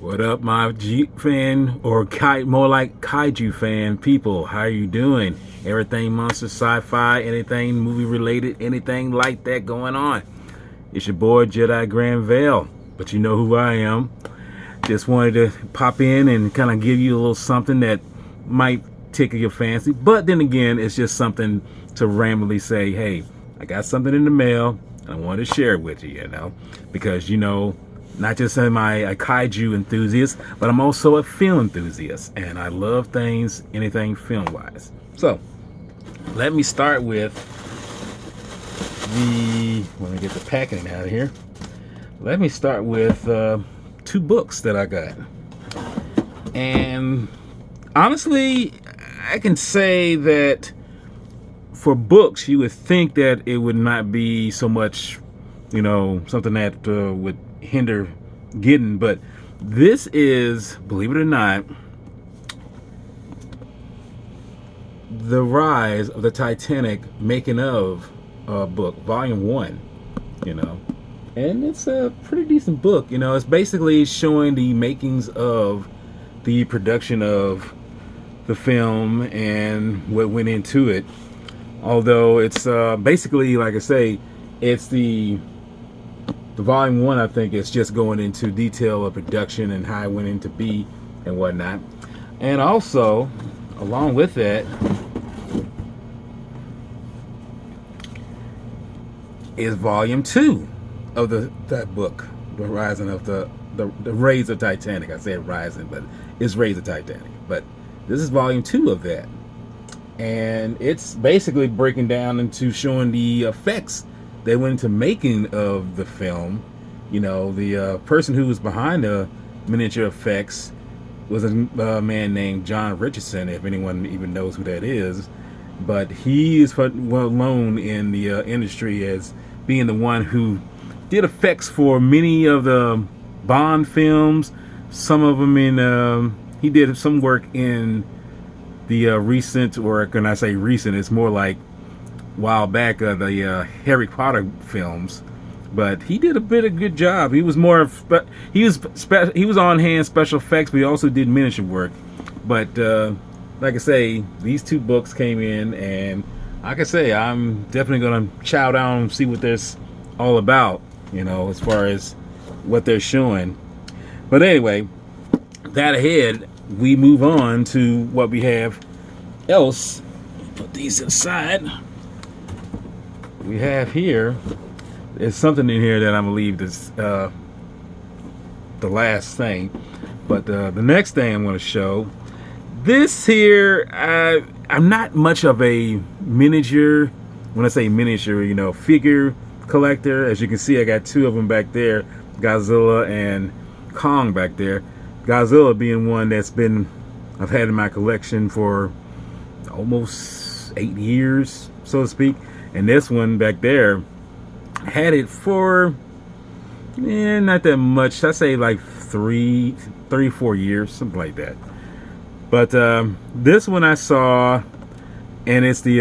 What up, my G fan, or more like kaiju fan people? How you doing? Everything monster, sci-fi, anything movie related, anything like that going on. It's your boy Jedi Grand Vale, but you know who I am. Just wanted to pop in and kind of give you a little something that might tickle your fancy, but then again, it's just something to randomly say, hey, I got something in the mail, and I want to share it with you, because not just am I a kaiju enthusiast, but I'm also a film enthusiast, and I love things, anything film-wise. So, let me start with let me get the packaging out of here. Let me start with two books that I got. And honestly, I can say that for books, you would think that it would not be so much, something that would hinder getting, but this is, believe it or not, The Rise of the Titanic Making of book, volume 1, and it's a pretty decent book. It's basically showing the makings of the production of the film and what went into it, although it's basically, like I say, it's the volume 1, I think, is just going into detail of production and how it went into be and whatnot. And also, along with that, is volume 2 of that book, The Rising of the Rays of Titanic. I said rising, but it's Rays of Titanic. But this is volume 2 of that. And it's basically breaking down into showing the effects that went into making of the film. The person who was behind the miniature effects was a man named John Richardson, if anyone even knows who that is. But he is well known in the industry as being the one who did effects for many of the Bond films. Some of them he did some work in the recent, or when I say recent, it's more like while back, the Harry Potter films, but he did a bit of good job. He was more he was on hand special effects, but he also did miniature work. But like I say, these two books came in, and like I say, I'm definitely gonna chow down and see what this all about, as far as what they're showing. But anyway, that ahead, we move on to what we have else. Put these inside. We have here, there's something in here that I believe is the last thing, but the next thing I'm going to show, this here, I'm not much of a miniature, when I say miniature, figure collector. As you can see, I got two of them back there, Godzilla and Kong back there. Godzilla being one I've had in my collection for almost 8 years, so to speak. And this one back there, had it for, not that much. I say like 4 years, something like that. But this one I saw, and it's the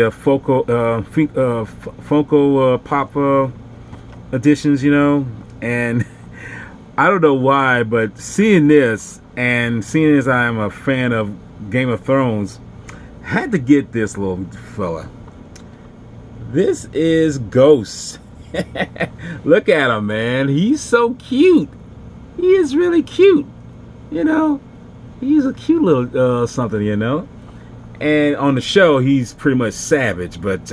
Funko Pop editions, and I don't know why, but seeing this, and seeing as I am a fan of Game of Thrones, I had to get this little fella. This is Ghost. Look at him, man. He's so cute. He is really cute. He's a cute little something, And on the show, he's pretty much savage. But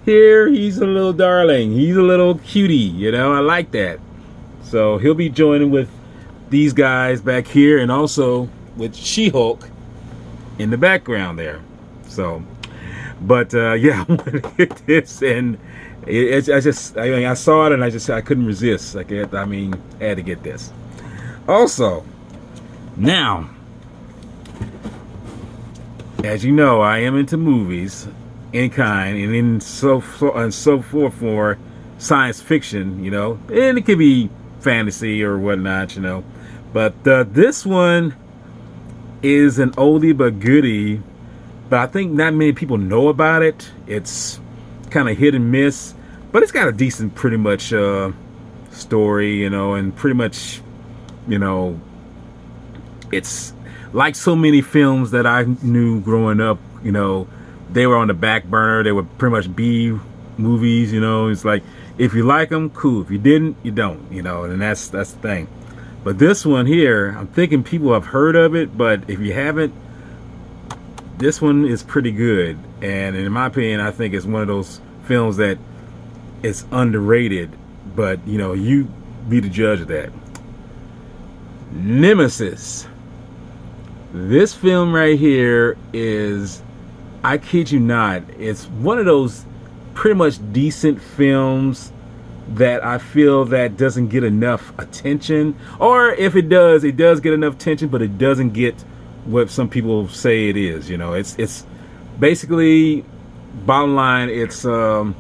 here, he's a little darling. He's a little cutie, I like that. So he'll be joining with these guys back here, and also with She-Hulk in the background there. So, but yeah, I want to get this, and I saw it, and I couldn't resist. I had to get this. Also, now, as you know, I am into movies in kind, and in so forth for science fiction, and it could be fantasy or whatnot, But this one is an oldie but goodie, but I think not many people know about it. It's kind of hit and miss, but it's got a decent, pretty much story, and pretty much you know, it's like so many films that I knew growing up, you know, they were on the back burner. They were pretty much B movies, you know. It's like, if you like them, cool. If you didn't, you don't, you know, and that's the thing. But this one here, I'm thinking people have heard of it, but if you haven't, this one is pretty good. And in my opinion, I think it's one of those films that is underrated, but, you know, you be the judge of that. Nemesis. This film right here is, I kid you not, it's one of those pretty much decent films that I feel that doesn't get enough attention, or if it does get enough attention, but it doesn't get what some people say it is. You know, it's basically, bottom line, it's how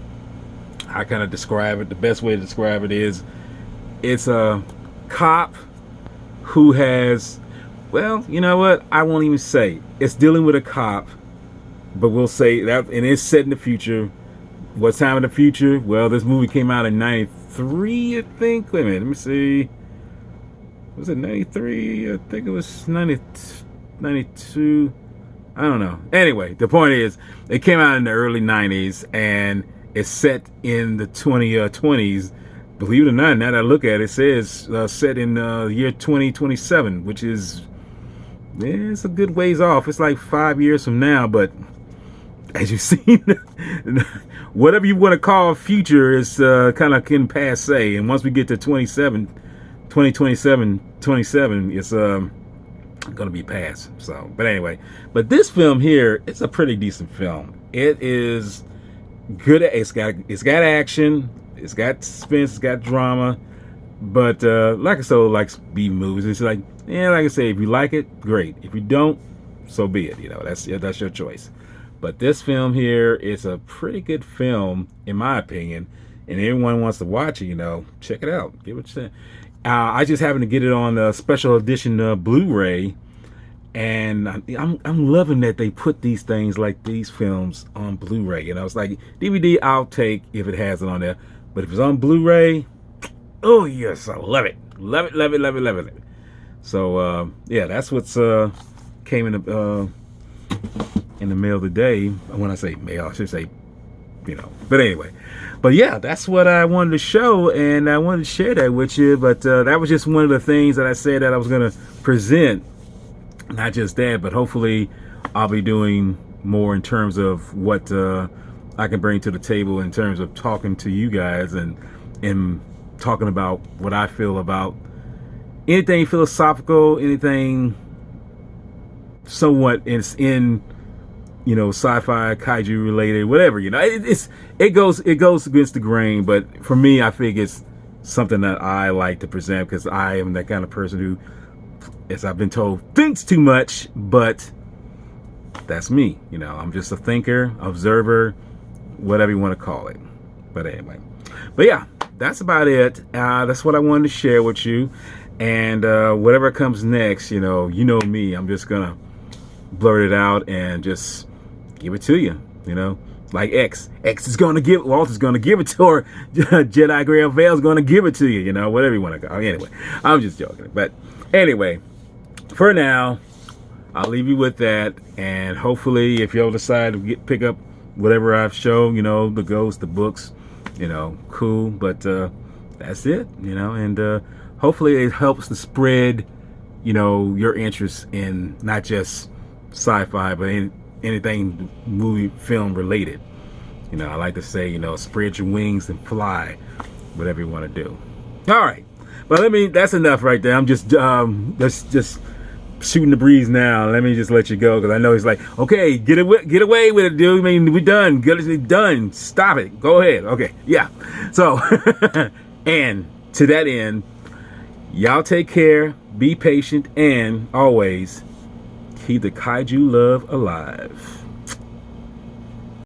can I describe it? The best way to describe it is, it's a cop who has, well, you know what? I won't even say. It's dealing with a cop, but we'll say that, and it's set in the future. What time in the future? Well, this movie came out in 93, I think. Wait a minute, let me see. Was it 93? I think it was 92. I don't know. Anyway, the point is, it came out in the early 90s, and it's set in the 2020s. Believe it or not, now that I look at it, it says set in the year 2027, which is, yeah, it's a good ways off. It's like 5 years from now, but as you've seen, whatever you want to call future is kind of in passe. And once we get to 27, it's going to be past. So, but anyway, but this film here, it's a pretty decent film. It is good. It's got action. It's got suspense. It's got drama. But like I said, like B movies, it's like, yeah, like I say, if you like it, great. If you don't, so be it. You know, that's your choice. But this film here is a pretty good film, in my opinion. And anyone wants to watch it, you know, check it out. Give it a chance. I just happened to get it on a special edition Blu-ray, and I'm loving that they put these things like these films on Blu-ray. You know, it's like DVD I'll take if it has it on there, but if it's on Blu-ray, oh yes, I love it, love it, love it, love it, love it. So yeah, that's what's came in the mail today. When I say mail, I should say, you know. But anyway, but yeah, that's what I wanted to show, and I wanted to share that with you. But that was just one of the things that I said that I was going to present. Not just that, but hopefully I'll be doing more in terms of what I can bring to the table in terms of talking to you guys and talking about what I feel about anything philosophical, anything somewhat in you know, sci-fi, kaiju related, whatever, you know. It goes against the grain, but for me, I think it's something that I like to present, because I am that kind of person who, as I've been told, thinks too much, but that's me. You know, I'm just a thinker, observer, whatever you want to call it. But anyway, but yeah, that's about it. That's what I wanted to share with you, and whatever comes next, you know me, I'm just gonna blurt it out and just give it to you, you know, like X is gonna give, Walter's gonna give it to her, Jedi Grail Vale's gonna give it to you, you know, whatever you want to go. Anyway, I'm just joking, but anyway, for now, I'll leave you with that, and hopefully, if y'all decide to pick up whatever I've shown, you know, the ghosts, the books, you know, cool, but that's it, you know, and hopefully it helps to spread, you know, your interest in not just sci-fi, but anything movie film related. You know, I like to say, you know, spread your wings and fly, whatever you want to do. All right, but that's enough right there. I'm just just shooting the breeze now. Let me just let you go, because I know he's like, okay, get away with it, dude. I mean, we're done. It's done. Stop it. Go ahead. Okay, yeah. So, and to that end, y'all take care, be patient, and always keep the kaiju love alive.